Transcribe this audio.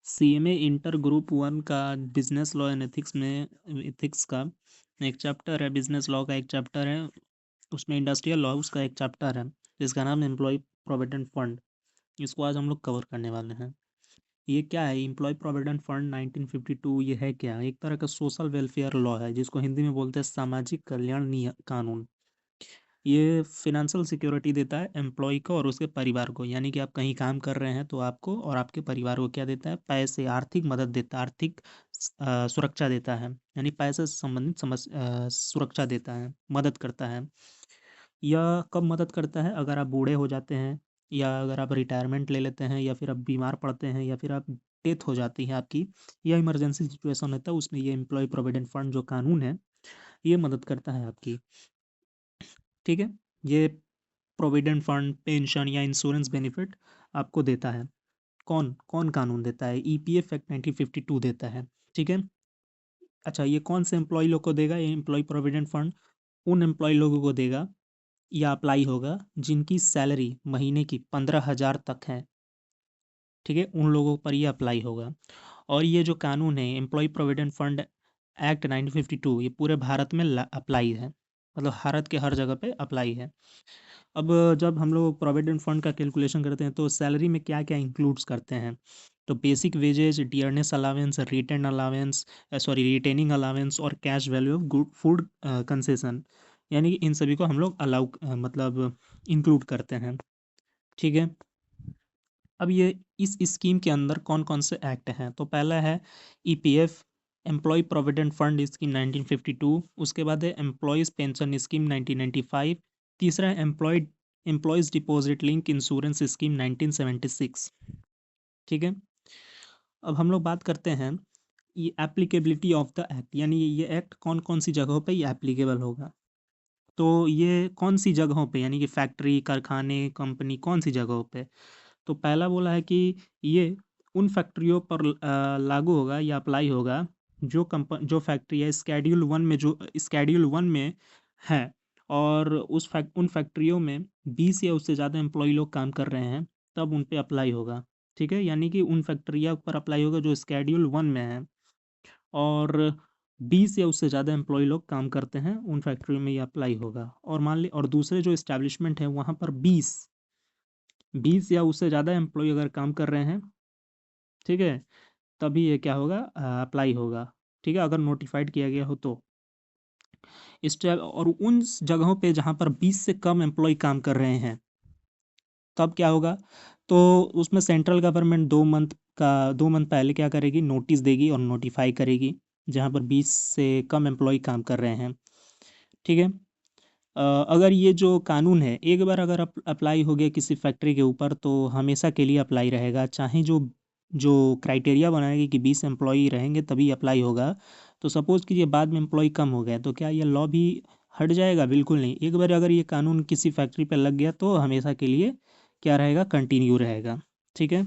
CMA inter group 1 का business law and ethics में ethics का एक चैप्टर है, बिजनेस लॉ का एक चैप्टर है, उसमें इंडस्ट्रियल लॉ उसका एक चैप्टर है जिसका नाम है एम्प्लॉय प्रोविडेंट फंड। इसको आज हम लोग कवर करने वाले हैं। ये क्या है एम्प्लॉय प्रोविडेंट फंड 1952? ये है क्या? एक तरह का सोशल वेलफेयर लॉ है जिसको हिंदी में बोलते हैं सामाजिक कल्याण कानून। ये फिनेंशियल सिक्योरिटी देता है एम्प्लॉय को और उसके परिवार को, यानी कि आप कहीं काम कर रहे हैं तो आपको और आपके परिवार को क्या देता है? पैसे, आर्थिक मदद देता है, आर्थिक सुरक्षा देता है, यानी पैसे से संबंधित सुरक्षा देता है, मदद करता है। यह कब मदद करता है? अगर आप बूढ़े हो जाते हैं, या अगर आप रिटायरमेंट ले लेते हैं, या फिर आप बीमार पड़ते हैं, या फिर आप डेथ हो जाती है आपकी, या इमरजेंसी सिचुएशन होता है, उसमें ये एम्प्लॉय प्रोविडेंट फंड जो कानून है ये मदद करता है आपकी। ठीक है, ये प्रोविडेंट फंड, पेंशन या इंश्योरेंस बेनिफिट आपको देता है। कौन कौन कानून देता है? ईपीएफ एक्ट 1952 देता है। ठीक है। अच्छा, ये कौन से एम्प्लॉय लोग को देगा? ये एम्प्लॉय प्रोविडेंट फंड उन एम्प्लॉय लोगों को देगा या अप्लाई होगा जिनकी सैलरी महीने की 15,000 तक है। ठीक है, उन लोगों पर ये अप्लाई होगा। और ये जो कानून है एम्प्लॉय प्रोविडेंट फंड एक्ट 1952, ये पूरे भारत में अप्लाई है, मतलब भारत के हर जगह पे अप्लाई है। अब जब हम लोग प्रोविडेंट फंड का कैलकुलेशन करते हैं तो सैलरी में क्या क्या इंक्लूड्स करते हैं? तो basic wages, dearness allowance, retain allowance, retaining allowance और cash value of good food concession, यानी कि इन सभी को हम लोग अलाउ मतलब इंक्लूड करते हैं। ठीक है। अब ये इस स्कीम के अंदर कौन कौन से एक्ट हैं? तो पहला है EPF, employ provident fund scheme 1952। उसके बाद है एम्प्लॉयज़ पेंशन स्कीम 1995। तीसरा है employees deposit link insurance scheme 1976। ठीक है। अब हम लोग बात करते हैं ये एप्लीकेबिलिटी ऑफ द एक्ट, यानी ये एक्ट कौन कौन सी जगहों पे ये एप्लीकेबल होगा। तो ये कौन सी जगहों पे, यानी कि फैक्ट्री, कारखाने, कंपनी, कौन सी जगहों पे? तो पहला बोला है कि ये उन फैक्ट्रियों पर लागू होगा या अप्लाई होगा जो फैक्ट्री है स्केड्यूल वन में है, और उन फैक्ट्रियों में 20 या उससे ज़्यादा एम्प्लॉय लोग काम कर रहे हैं, तब उन पे अप्लाई होगा। ठीक है, यानी कि उन फैक्ट्रियों पर अप्लाई होगा जो स्केड्यूल वन में है, और 20 या उससे ज़्यादा एम्प्लॉय लोग काम करते हैं उन फैक्ट्री में ये अप्लाई होगा। और मान ली और दूसरे जो इस्टेब्लिशमेंट है वहाँ पर 20 या उससे ज़्यादा एम्प्लॉय अगर काम कर रहे हैं, ठीक है, तभी ये क्या होगा? अप्लाई होगा। ठीक है, अगर नोटिफाइड किया गया हो तो। और उन जगहों पे जहाँ पर 20 से कम एम्प्लॉय काम कर रहे हैं तब क्या होगा? तो उसमें सेंट्रल गवर्नमेंट 2 मंथ पहले क्या करेगी? नोटिस देगी और नोटिफाई करेगी जहाँ पर 20 से कम एम्प्लॉय काम कर रहे हैं। ठीक है। अगर ये जो कानून है एक बार अगर अप्लाई हो गया किसी फैक्ट्री के ऊपर तो हमेशा के लिए अप्लाई रहेगा, चाहे जो जो क्राइटेरिया बनाएगी कि 20 एम्प्लॉई रहेंगे तभी अप्लाई होगा। तो सपोज़ कीजिए बाद में एम्प्लॉय कम हो गया तो क्या ये लॉ भी हट जाएगा? बिल्कुल नहीं। एक बार अगर ये कानून किसी फैक्ट्री पे लग गया तो हमेशा के लिए क्या रहेगा? कंटिन्यू रहेगा। ठीक है।